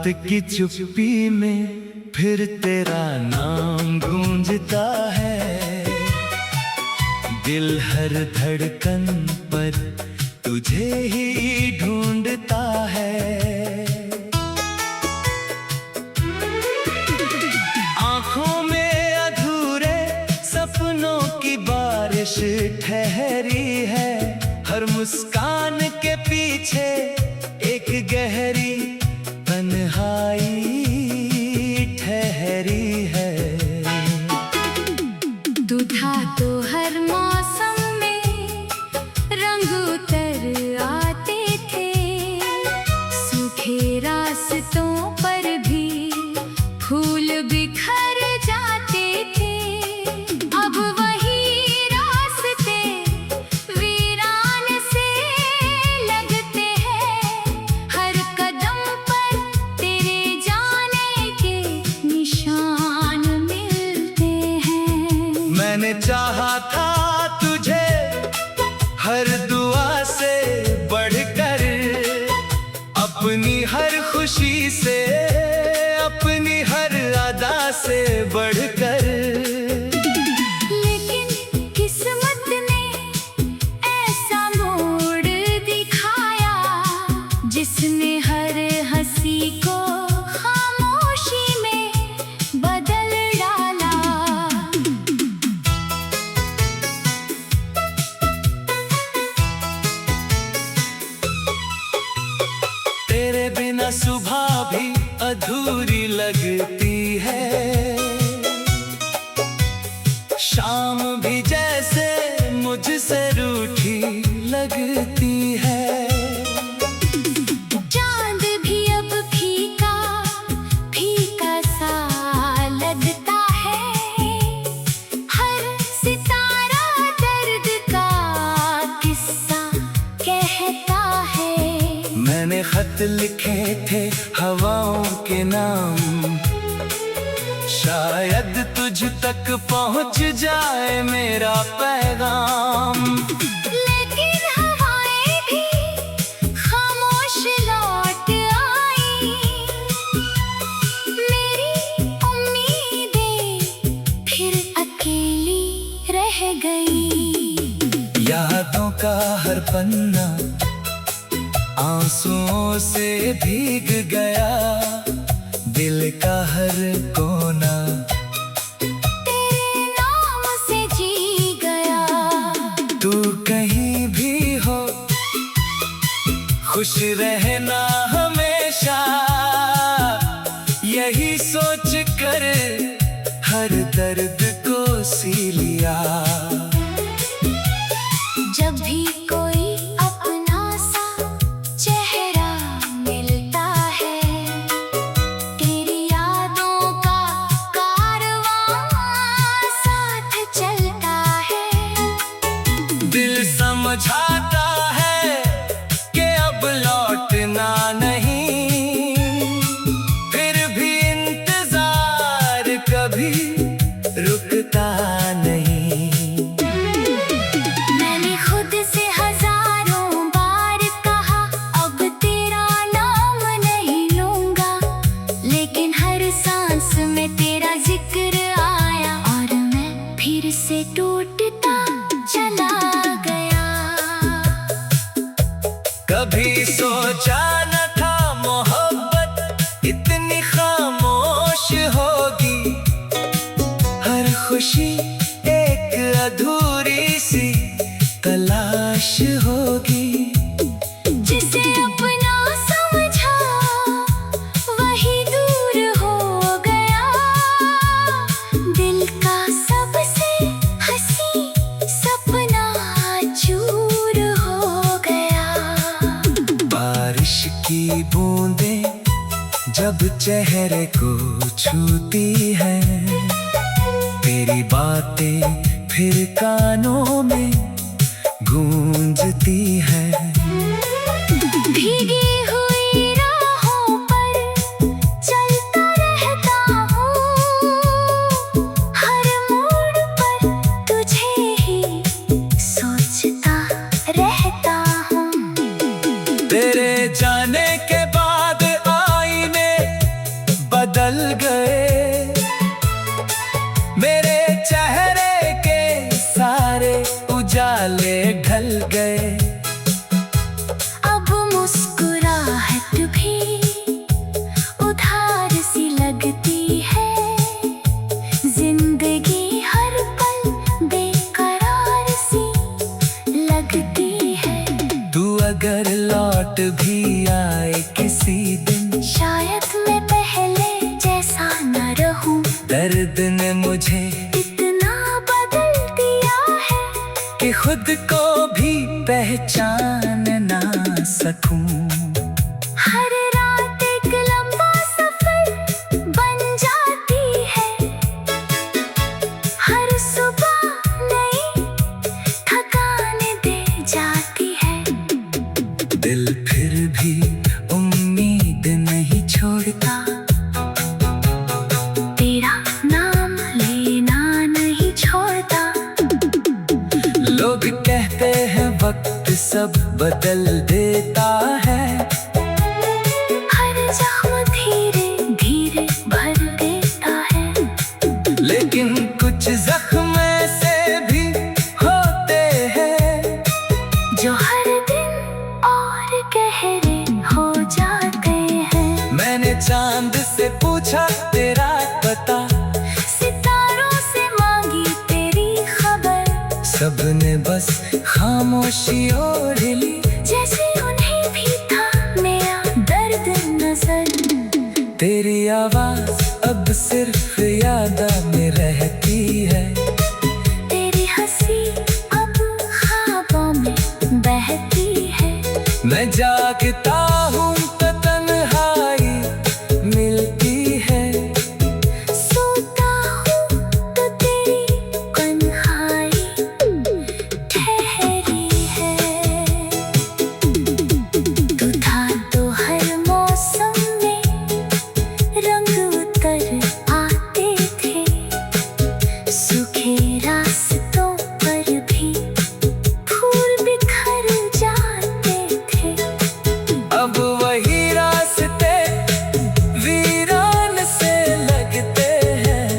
की चुप्पी में फिर तेरा नाम गूंजता है। दिल हर धड़कन पर तुझे ही ढूंढता है। आंखों में अधूरे सपनों की बारिश ठहरी है। हर मुस्कान के पीछे एक गहरी तन्हाई ठहरी है। तू था तो हर मौसम में रंग उतर आते थे। सूखे रास्तों पर भी फूल बिखर जाते थे। अब वही रास्ते वीरान से लगते हैं। हर कदम पर तेरे जाने के निशान मिलते हैं। मैंने चाहा था तुझे हर दुआ से बढ़कर, अपनी हर खुशी से, अपनी हर अदा से बढ़कर। लेकिन किस्मत ने ऐसा मोड़ दिखाया जिसने हर हंसी को खामोशी में बदल डाला। तेरे बिना सुबह भी अधूरी लगती है। शाम भी जैसे मुझसे रूठी लगती है। चांद भी अब फीका फीका सा लगता है। हर सितारा दर्द का किस्सा कहता है। मैंने खत लिखे थे हवाओं के नाम, शायद तुझ तक पहुंच जाए मेरा पैगाम। लेकिन हवाएं भी खामोश लौट आई। मेरी उम्मीदें फिर अकेली रह गई। यादों का हर पन्ना आंसुओं से भीग गया। दिल का हर कोना तेरे नाम से जी गया। तू कहीं भी हो खुश रहना हमेशा, यही सोच कर हर दर्द को सी लिया। जब भी कोई अपना सा चेहरा मिलता है, तेरी यादों का कारवां साथ चलता है। दिल समझाता है कि अब लौटना नहीं, फिर भी इंतजार कभी रुकता नहीं। मैंने खुद से हजारों बार कहा अब तेरा नाम नहीं लूंगा, लेकिन हर सांस में तेरा जिक्र आया और मैं फिर से टूटता चला गया। कभी सोचा न था मोहब्बत इतनी खामोश होगी। हर खुशी एक अधूरी सी तलाश होगी। जिसे अपना समझा वही दूर हो गया। दिल का सबसे हंसी सपना चूर हो गया। बारिश की बूंदें जब चेहरे को छूती है, तेरी बातें फिर कानों में गूंजती है। भीगी हुई राहों पर चलता रहता हूँ। हर मोड़ पर तुझे ही सोचता रहता हूँ। तेरे जाने के बाद आईने अगर लौट भी आए किसी दिन, शायद मैं पहले जैसा न रहूं। दर्द ने मुझे इतना बदल दिया है कि खुद को भी पहचान ना सकूं। हर रात एक लंबा सफर बन जाती है, हर सुबह नई थकान दे जाती है। दिल फिर भी उम्मीद नहीं छोड़ता, तेरा नाम लेना नहीं छोड़ता। लोग कहते हैं वक्त सब बदल देता है, हर जख्म धीरे धीरे भर देता है। लेकिन कुछ जख्म ऐसे भी होते हैं जो हर दिन और गहरे हो जाते हैं। मैंने चांद से पूछा तेरा पता, सितारों से मांगी तेरी खबर, सबने बस खामोशी ओढ़ ली। जैसे उन्हें भी था नया दर्द नजर। तेरी आवाज अब सिर्फ यादा में रहती है, तेरी हंसी अब ख्वाबों में बहती है। मैं जागता हूँ तो तन्हाई मिलती है, सोता हूँ तो तेरी तन्हाई ठहरी है। तू था तो हर मौसम में रंग उतर आते थे, सूखे रास्तों पर भी फूल बिखर जाते थे। अब वही रास्ते वीरान से लगते हैं।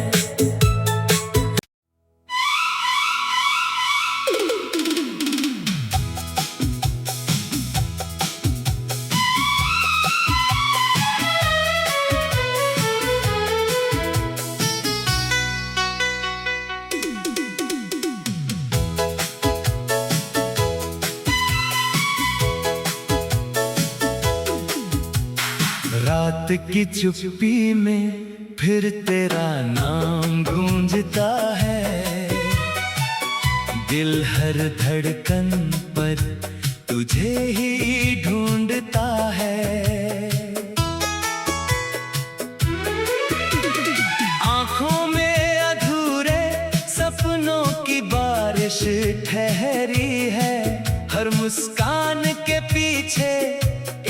रात की चुप्पी में फिर तेरा नाम गूंजता है, दिल हर धड़कन पर तुझे ही ढूंढता है। आंखों में अधूरे सपनों की बारिश ठहरी है, हर मुस्कान के पीछे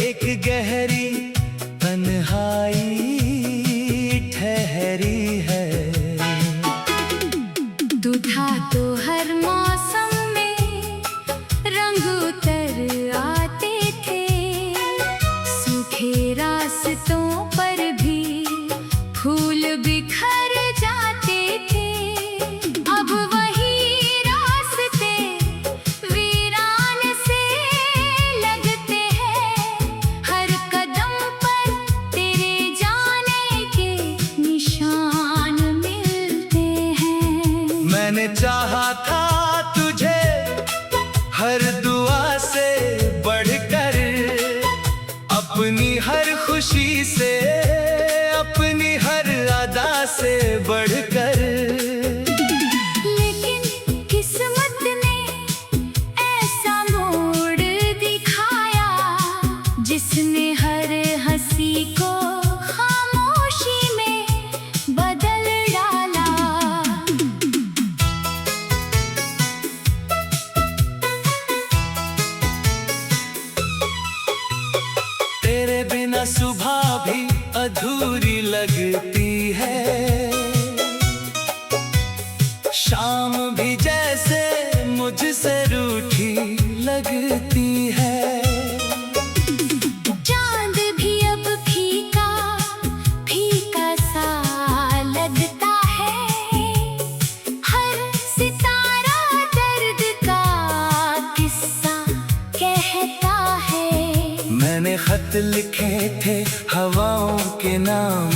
एक गहरी तन्हाई ठहरी है। तू था तो हर मौसम में रंग उतर आते थे, सूखे रास्तों पर भी फूल बिखर जाते थे। अब वही रास्ते वीरान से लगते हैं, हर कदम पर तेरे जाने के निशान मिलते हैं। मैंने चाहा था तुझे हर दुआ से बढ़कर, अपनी हर खुशी से, अपनी हर अदा से बढ़कर। लेकिन किस्मत ने ऐसा मोड़ दिखाया, जिसने हर हंसी को खामोशी में बदल डाला। तेरे बिना सुबह भी अधूरी लगती है, शाम भी जैसे मुझसे रूठी लगती है। चांद भी अब फीका फीका सा लगता है, हर सितारा दर्द का किस्सा कहता है। मैंने खत लिखे थे हवाओं के नाम,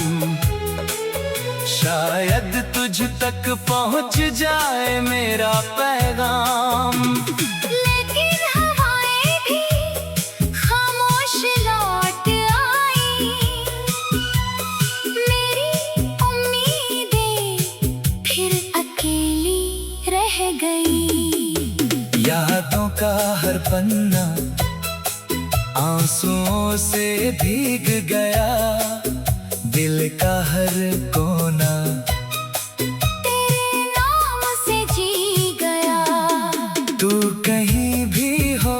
शायद तुझ तक पहुंच जाए मेरा पैगाम। लेकिन हवाएं भी रह गई। यादों का हर पन्ना आंसुओं से भीग गया, दिल का हर कोना तेरे नाम से जी गया। तू कहीं भी हो,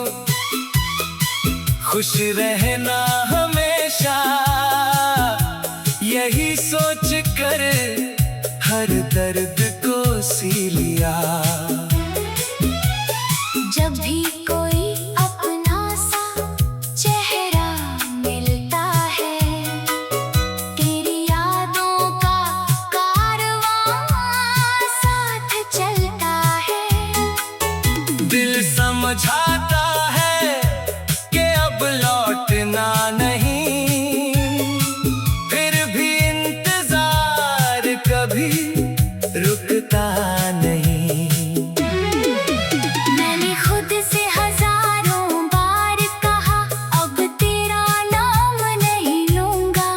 खुश रहना हमेशा, यही सोच कर हर दर्द को सी लिया। जब भी कोई अपना सा चेहरा मिलता है, तेरी यादों का कारवां साथ चलता है। दिल समझाता है कि अब लौटना नहीं, फिर भी इंतजार कभी रुकता नहीं। मैंने खुद से हजारों बार कहा अब तेरा नाम नहीं लूंगा,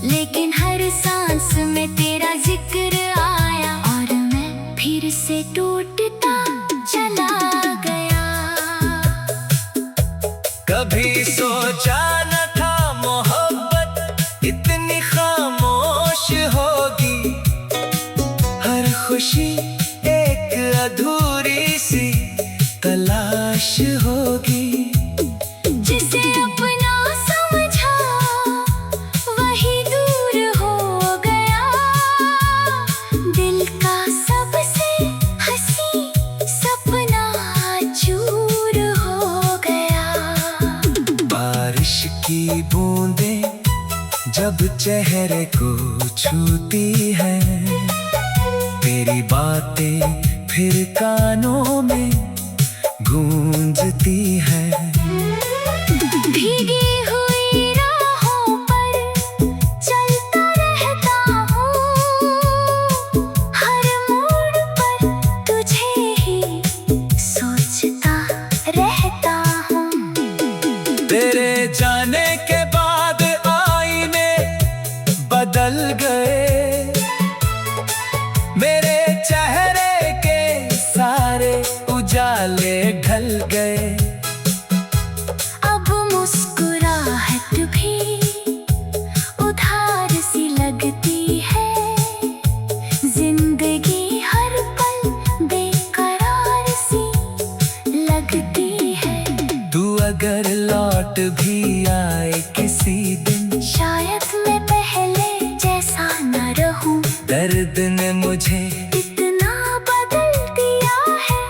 लेकिन हर सांस में तेरा जिक्र आया और मैं फिर से टूटता चला गया। कभी सोचा न था मोहब्बत इतनी खामोश होगी, हर खुशी एक अधूरी सी तलाश होगी। जिसे अपना समझा वही दूर हो गया, दिल का सबसे हंसी सपना चूर हो गया। बारिश की बूंदें जब चेहरे को छूती है, तेरी बातें फिर कानों में गूंजती है। भीगी हुई राहों पर चलता रहता हूँ, हर मोड़ पर तुझे ही सोचता रहता हूँ। तेरे जाने के बाद आईने बदल गए, मेरे चेहरे के सारे उजाले ढल गए। अब मुस्कुराहट भी उधार सी लगती है, जिंदगी हर पल बेकरार सी लगती है। तू अगर लौट भी आए किसी दिन, शायद मैं पहले जैसा न रहूं, दर्द ने मुझे इतना बदल दिया है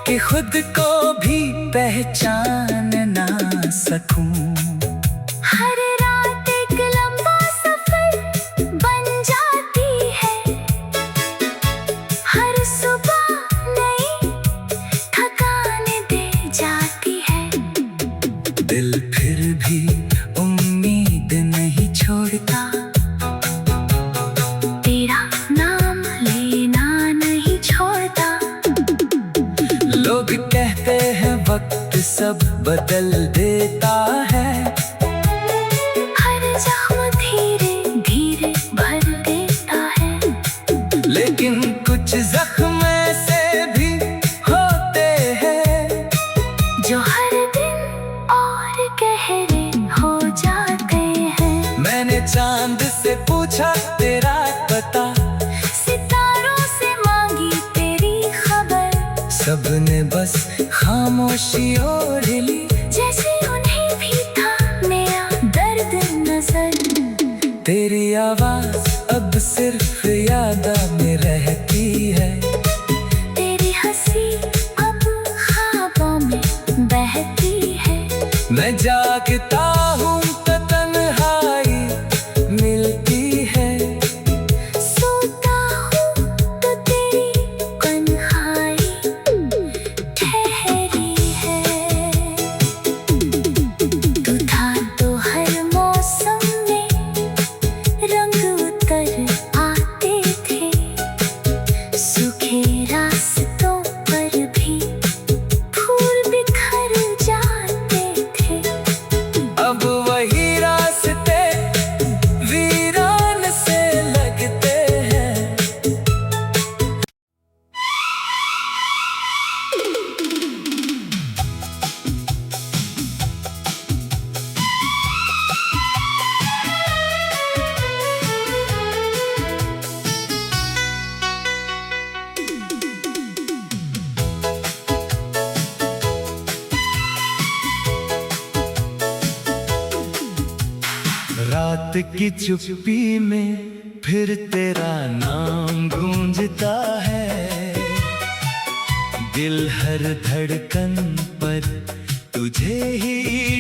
कि खुद को भी पहचान ना सकूं। हर रात एक लंबा सफर बन जाती है, हर सुबह नई थकान दे जाती है। दिल फिर भी उम्मीद नहीं छोड़ता, तेरा नाम लेना नहीं छोड़ता। लोग कहते हैं वक्त सब बदल देता है, हर जख्म धीरे धीरे भर देता है, लेकिन कुछ जख्म से भी होते हैं जो हर दिन और गहरे हो जाते हैं। मैंने चांद से पूछा तेरा पता, सितारों से मांगी तेरी खबर, सबने बस खामोशी ओढ़ ली, जैसे उन्हें भी था मेरा दर्द नजर। तेरी आवाज अब सिर्फ यादा में रहती है, तेरी हंसी अब ख्वाबों में बहती है। मैं जागता हूँ तो तन्हाई मिलती है, सोता हूँ तो तेरी तन्हाई ठहरी है। तू था तो हर मौसम में रंग उतर आते थे, सूखे रास्तों पर भी फूल बिखर जाते थे। रात की चुप्पी में फिर तेरा नाम गूंजता है। दिल हर धड़कन पर तुझे ही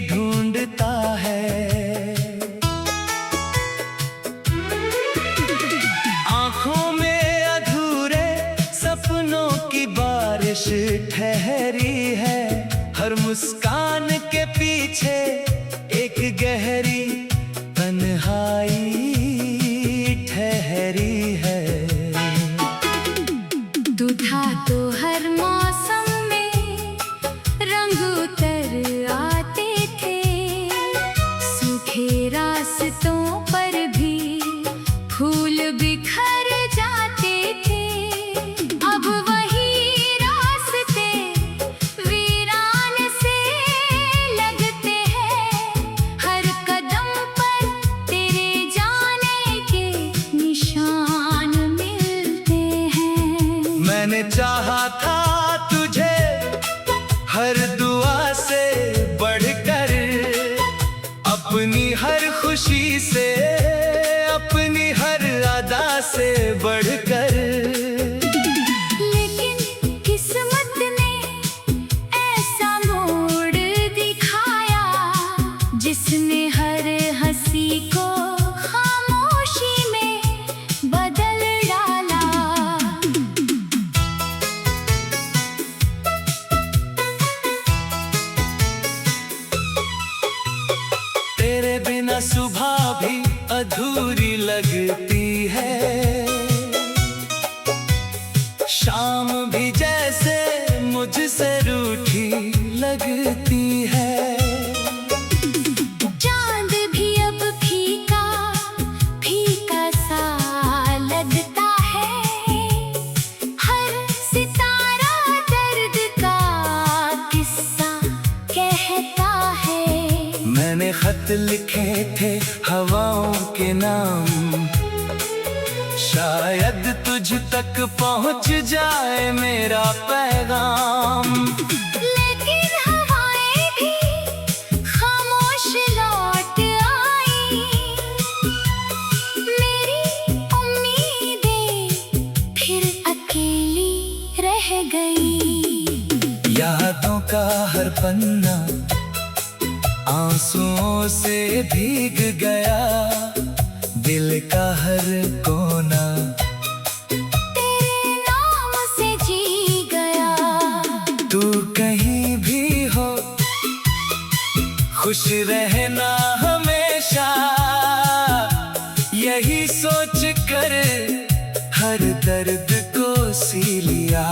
ढूंढता है। आंखों में अधूरे सपनों की बारिश ठहरी है। हर मुस्कान के पीछे एक गहरी तन्हाई ठहरी है। तू था तो हर मौसम में रंग उतर आते थे। सूखे रास्तों पर भी फूल बिखर जाते थे। अब वही रास्ते वीरान से लगते हैं। हर कदम पर तेरे जाने के निशान मिलते हैं। मैंने चाहा था तुझे हर दुआ से बढ़कर, अपनी हर खुशी से, अपनी हर अदा से बढ़कर। लेकिन किस्मत ने ऐसा मोड़ दिखाया जिसने हर हंसी को खामोशी में बदल डाला। तेरे बिना सुबह भी अधूरी लगती है। शाम भी जैसे मुझसे रूठी लगती है। चांद भी अब फीका फीका सा लगता है। हर सितारा दर्द का किस्सा कहता है। मैंने खत लिखे थे हवाओं के नाम, शायद तुझ तक पहुंच जाए मेरा पैगाम। लेकिन हवाएं भी खामोश लौट आई। मेरी उम्मीदें फिर अकेली रह गई। यादों का हर पन्ना आंसुओं से भीग गया। दिल का हर कोना तेरे नाम से जी गया। तू कहीं भी हो खुश रहना हमेशा। यही सोच कर हर दर्द को सी लिया।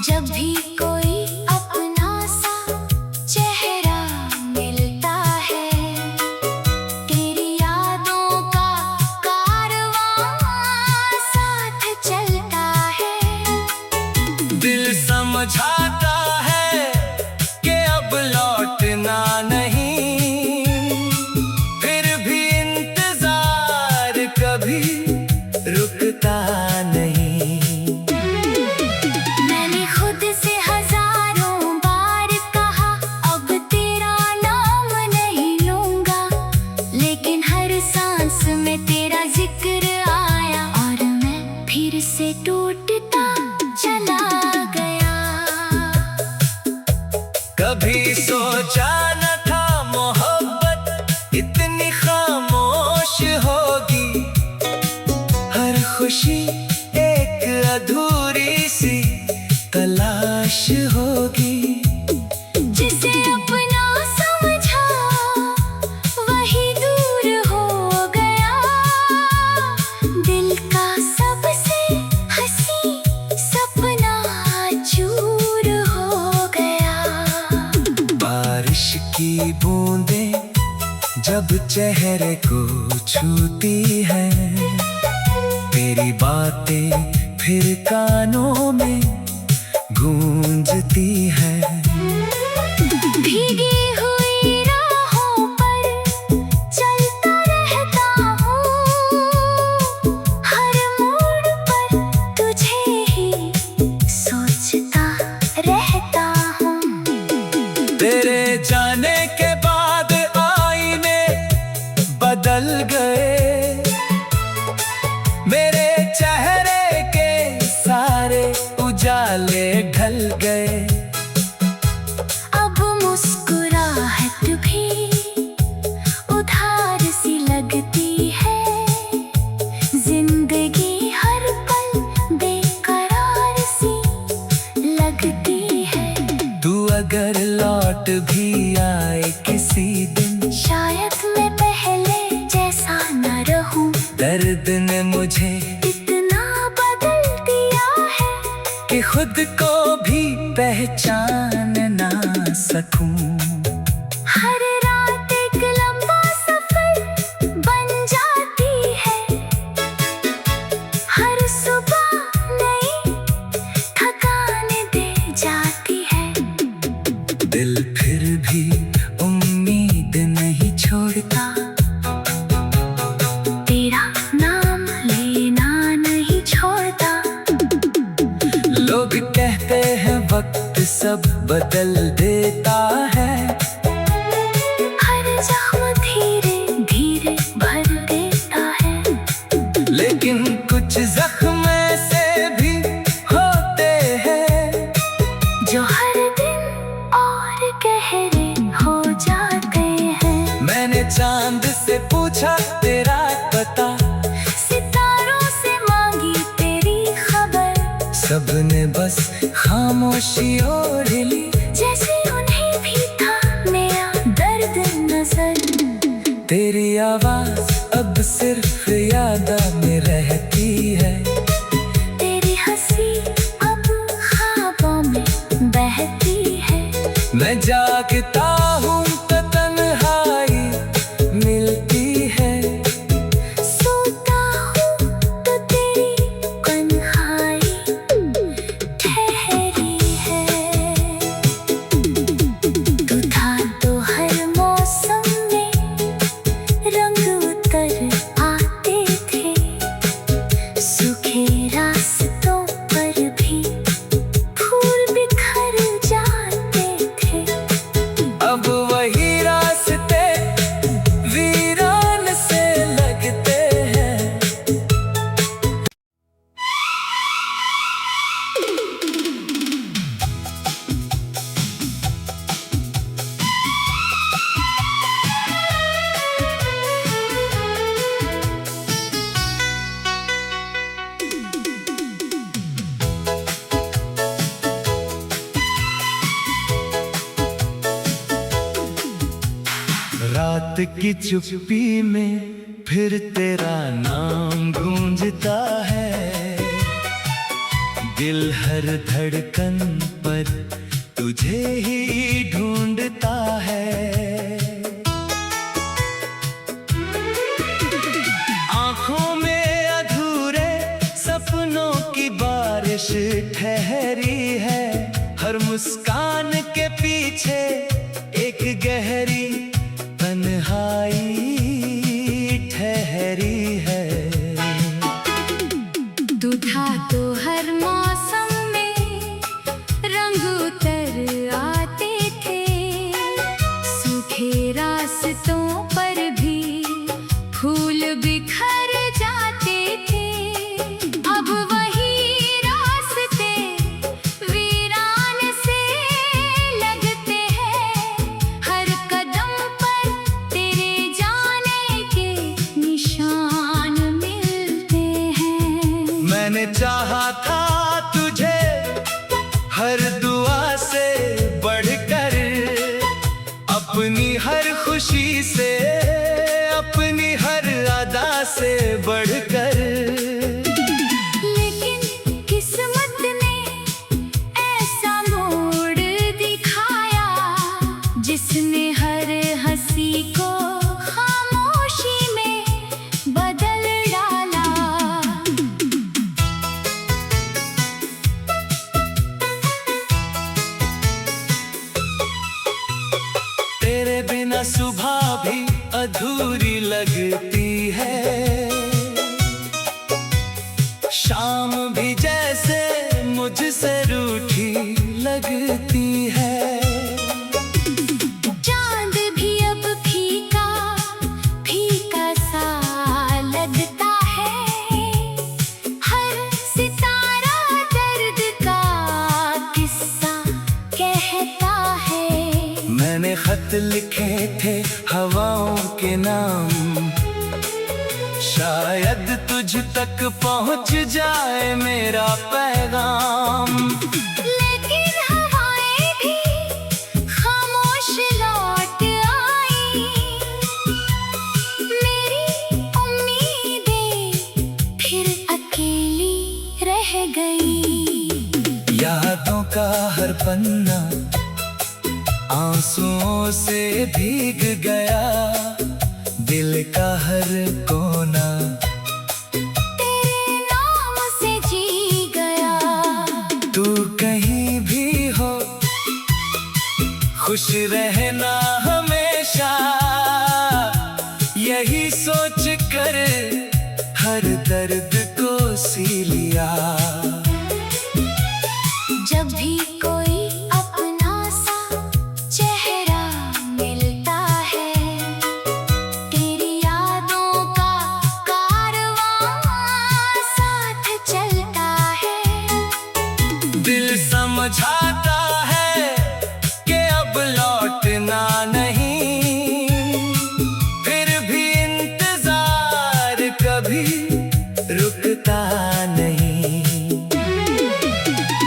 जब भी कोई अपना सा चेहरा मिलता है, तेरी यादों का कारवां साथ चलता है। दिल समझाता है कि अब लौटना नहीं। फिर भी इंतजार कभी रुकता नहीं। मैंने खुद से हजारों बार कहा अब तेरा नाम नहीं लूंगा। लेकिन हर सांस में तेरा जिक्र आया और मैं फिर से टूटता चला गया। कभी सोचा न था मोहब्बत इतनी खामोश होगी। हर खुशी एक अधूरी सी तलाश होगी। जिसे अपना समझा वही दूर हो गया। दिल का सबसे हंसी सपना चूर हो गया। बारिश की बूंदें जब चेहरे को छूती हैं, तेरी बातें फिर कानों में गूंजती हैं। भीगी हुई राहों पर चलता रहता हूँ। हर मोड़ पर तुझे ही सोचता रहता हूँ। तेरे जाने के बाद आईने अगर लौट भी आए किसी दिन, शायद मैं पहले जैसा न रहूं। दर्द ने मुझे इतना बदल दिया है कि खुद को भी पहचान ना सकूं। हर रात एक लंबा सफर बन जाती है, हर सुबह नई थकान दे जाती है। दिल फिर भी उम्मीद नहीं छोड़ता, तेरा नाम लेना नहीं छोड़ता। लोग कहते हैं वक्त सब बदल देता है, हर जख्म धीरे धीरे भर देता है। लेकिन कुछ जख्म ऐसे भी होते हैं जो हर दिन और गहरे हो जाते हैं। मैंने चांद से पूछा तेरा पता, सितारों से मांगी तेरी खबर, सबने बस खामोशी ओढ़ ली, जैसे उन्हें भी था नया दर्द नजर। तेरी आवाज अब सिर्फ यादों में रहती है, तेरी हंसी अब ख्वाबों में बहती है। मैं जागता हूँ तो तन्हाई मिलती है, सोता हूँ तो तेरी तन्हाई ठहरी है। तू था तो हर मौसम में रंग उतर आते थे, सूखे रास्तों पर भी फूल बिखर जाते थे। अब वही रास्ते वीरान से लगते हैं। रात की चुप्पी में फिर तेरा नाम गूंजता है, दिल हर धड़कन पर तुझे ही ढूंढता है। आंखों में अधूरे सपनों की बारिश ठहरी है, हर मुस्कान के पीछे एक गहरी तन्हाई ठहरी है। तू था तो हर मौसम में रंग उतर आते थे, सूखे रास्तों पर भी फूल बिखर जाते थे। अब वही रास्ते वीरान से लगते हैं, हर कदम पर तेरे जाने के निशान मिलते हैं। मैंने चाहा था तुझे हर दुआ से बढ़कर, अपनी हर खुशी से, अपनी हर अदा से बढ़कर। लेकिन किस्मत ने ऐसा मोड़ दिखाया, जिसने हर हंसी को खामोशी में बदल डाला। तेरे बिना सुबह भी अधूरी लगती है, शाम भी जैसे मुझसे रूठी लगती है। चांद भी अब फीका फीका सा लगता है, हर सितारा दर्द का किस्सा कहता है। मैंने खत लिखे थे हवाओं के नाम, शायद तुझ तक पहुंच जाए मेरा पैगाम। लेकिन हवाएं भी यादों का हर पन्ना आंसुओं से भीग गया, दिल का हर कोना तेरे नाम से जी गया। तू कहीं भी हो, खुश रहना हमेशा, यही सोच कर हर दर्द को सी लिया। जब भी कोई अपना सा चेहरा मिलता है, तेरी यादों का कारवां साथ चलता है। दिल समझाता है कि अब लौटना नहीं, फिर भी इंतजार कभी रुकता नहीं।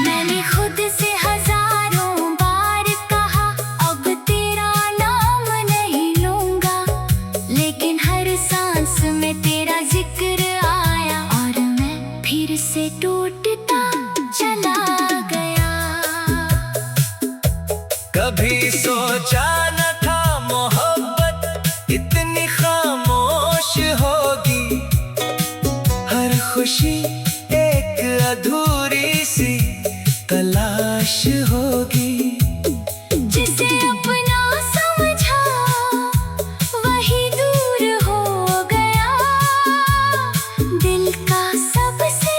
मैंने खुद से हजारों बार कहा अब तेरा नाम नहीं लूंगा, लेकिन हर सांस में तेरा जिक्र आया और मैं फिर से टूटता चला गया। कभी सोचा न था मोहब्बत इतनी खामोश होगी, हर खुशी एक अधूरी सी तलाश होगी। जिसे अपना समझा वही दूर हो गया, दिल का सबसे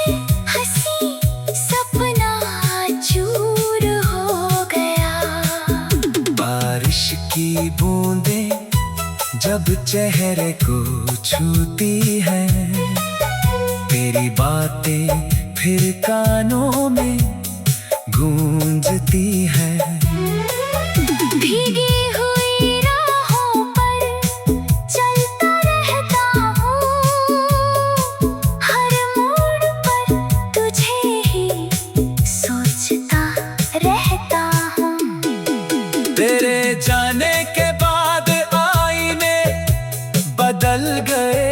हंसी सपना चूर हो गया। बारिश की बूंदें जब चेहरे को छूती है, तेरी बातें फिर कानों में गूंजती है। भीगी हुई राहों पर चलता रहता हूँ, हर मोड़ पर तुझे ही सोचता रहता हूँ। तेरे जाने के बाद आईने बदल गए,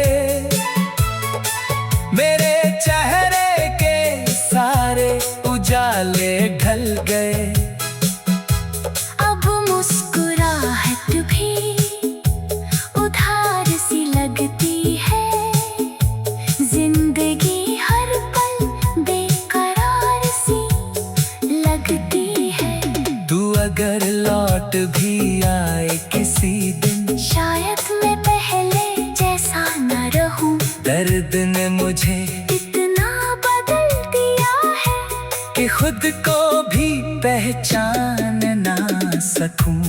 मेरे चेहरे के सारे उजाले ढल गए। अब मुस्कुराहट भी उधार सी लगती है, जिंदगी हर पल बेकरार सी लगती है। तू अगर लौट भी आए किसी दिन, शायद मैं पहले जैसा न रहूं, दर्द ने मुझे इतना बदल दिया है कि खुद को भी पहचान ना सकूं।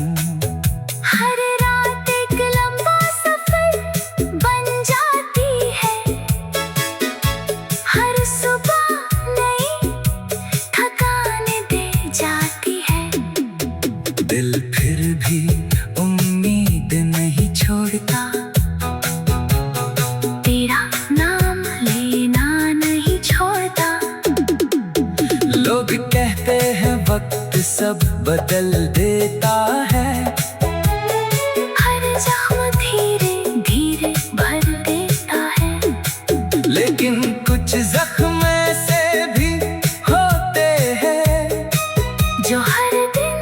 हर रात एक लंबा सफर बन जाती है, हर सुबह नई थकान दे जाती है। दिल फिर भी उम्मीद नहीं छोड़ता, तेरा नाम लेना नहीं छोड़ता। लोग कहते हैं वक्त सब बदल देता है, हर जख्म धीरे धीरे भर देता है। लेकिन कुछ जख्म ऐसे भी होते हैं जो हर दिन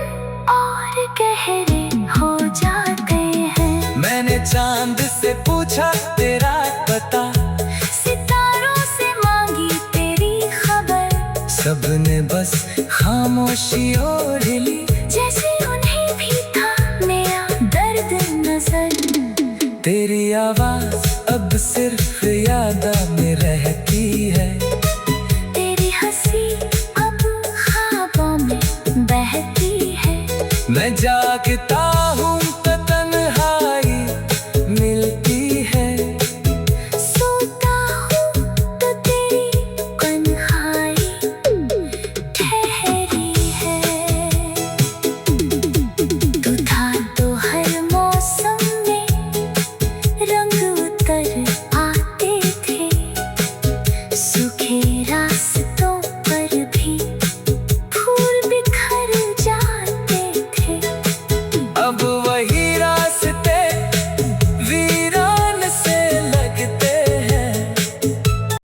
और गहरे हो जाते हैं। मैंने चांद से पूछा तेरा पता, सितारों से मांगी तेरी खबर, सबने बस खामोशी ओढ़ ली, जैसे उन्हें भी था मेरा दर्द नजर। तेरी आवाज अब सिर्फ यादा में रहती है, तेरी हंसी अब ख्वाबों में बहती है। मैं जागता